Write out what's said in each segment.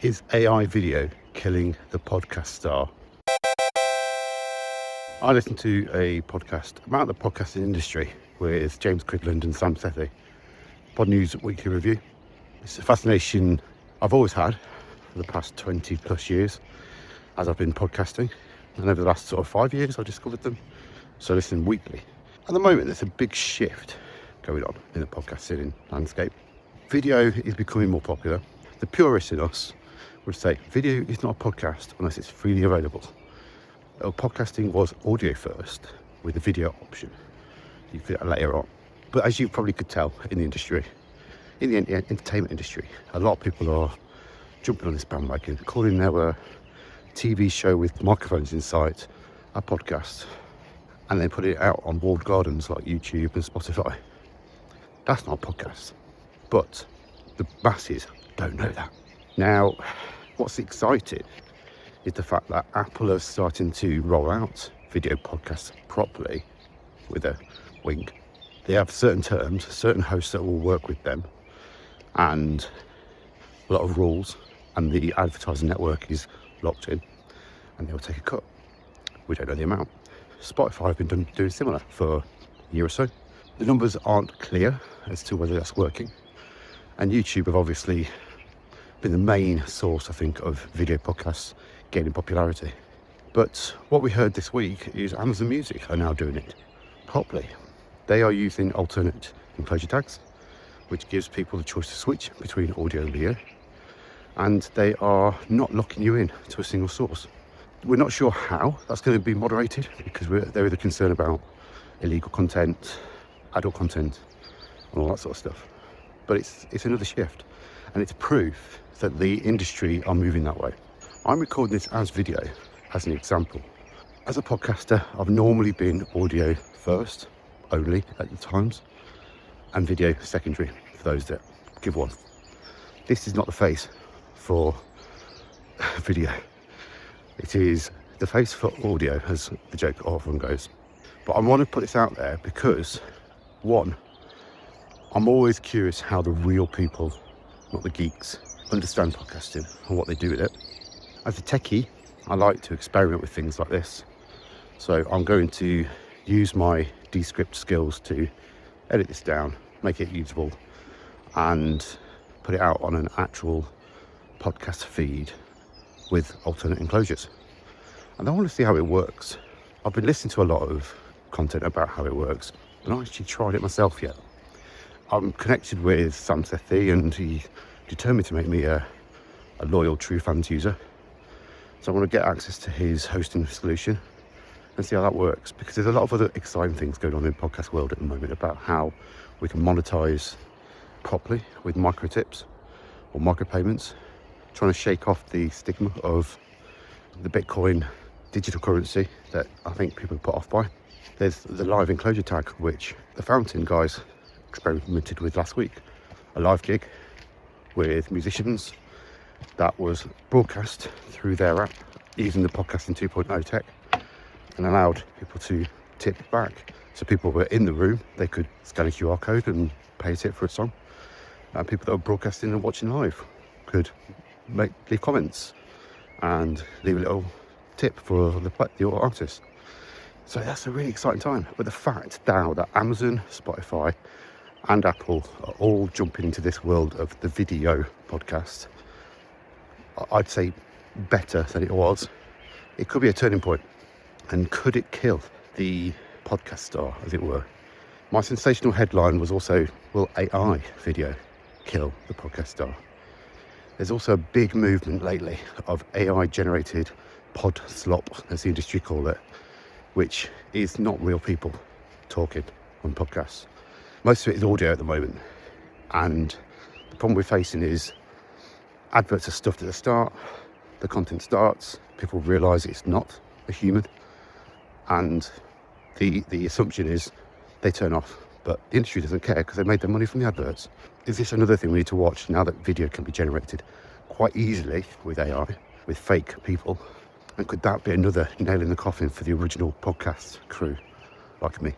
Is AI video killing the podcast star? I listened to a podcast about the podcasting industry with James Cridland and Sethi. Podnews weekly review. It's a fascination I've always had for the past 20 plus years as I've been podcasting, and over the last sort of 5 years I discovered them, so I listen weekly. At the moment there's a big shift going on in the podcasting landscape. Video is becoming more popular. The purists in us would say video is not a podcast unless it's freely available. Podcasting was audio first with a video option you could later on. But as you probably could tell in the industry, in the entertainment industry, a lot of people are jumping on this bandwagon, calling their TV show with microphones inside a podcast, and then putting it out on walled gardens like YouTube and Spotify. That's not a podcast, but the masses don't know that. Now, what's exciting is the fact that Apple are starting to roll out video podcasts properly with a wink. They have certain terms, certain hosts that will work with them, and a lot of rules, and the advertising network is locked in, and they'll take a cut. We don't know the amount. Spotify have been doing similar for a year or so. The numbers aren't clear as to whether that's working, and YouTube have obviously been the main source, I think, of video podcasts gaining popularity. But what we heard this week is Amazon Music are now doing it properly. They are using alternate enclosure tags, which gives people the choice to switch between audio and video, and they are not locking you in to a single source. We're not sure how that's going to be moderated, because they're either concerned about illegal content, adult content, and all that sort of stuff. But it's another shift, and it's proof that the industry are moving that way. I'm recording this as video as an example. As a podcaster, I've normally been audio first only at the times, and video secondary for those that give one. This is not the face for video. It is the face for audio, as the joke often goes. But I want to put this out there because, one, I'm always curious how the real people, not the geeks, understand podcasting and what they do with it. As a techie, I like to experiment with things like this. So I'm going to use my Descript skills to edit this down, make it usable, and put it out on an actual podcast feed with alternate enclosures. And I want to see how it works. I've been listening to a lot of content about how it works, but I haven't actually tried it myself yet. I'm connected with Sethi, and he determined to make me a loyal Truefans user. So I want to get access to his hosting solution and see how that works, because there's a lot of other exciting things going on in the podcast world at the moment about how we can monetize properly with micro tips or micro payments, trying to shake off the stigma of the Bitcoin digital currency that I think people are put off by. There's the live enclosure tag, which the Fountain guys experimented with last week, a live gig with musicians that was broadcast through their app using the podcasting 2.0 tech, and allowed people to tip back. So people were in the room, they could scan a QR code and pay a tip for a song, and people that were broadcasting and watching live could leave comments and leave a little tip for the artist. So that's a really exciting time. But the fact now that Amazon, Spotify and Apple are all jumping into this world of the video podcast, I'd say better than it was. It could be a turning point. And could it kill the podcast star, as it were? My sensational headline was also, will AI video kill the podcast star? There's also a big movement lately of AI generated pod slop, as the industry call it, which is not real people talking on podcasts. Most of it is audio at the moment, and the problem we're facing is adverts are stuffed at the start, the content starts, people realise it's not a human, and the assumption is they turn off, but the industry doesn't care because they made their money from the adverts. Is this another thing we need to watch now that video can be generated quite easily with AI, with fake people? And could that be another nail in the coffin for the original podcast crew like me?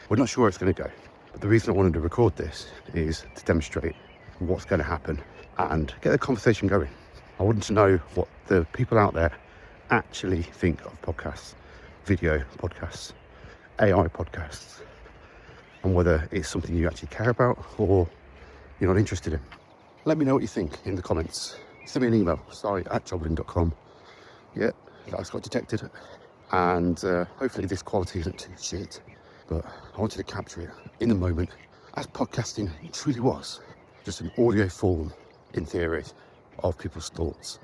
We're not sure where it's going to go, but the reason I wanted to record this is to demonstrate what's going to happen and get the conversation going. I wanted to know what the people out there actually think of podcasts, video podcasts, AI podcasts, and whether it's something you actually care about or you're not interested in. Let me know what you think in the comments. Send me an email, sorry@joblin.com. Yeah, that's got detected. And hopefully this quality isn't too shit, but I wanted to capture it in the moment as podcasting truly was, just an audio form in theory of people's thoughts.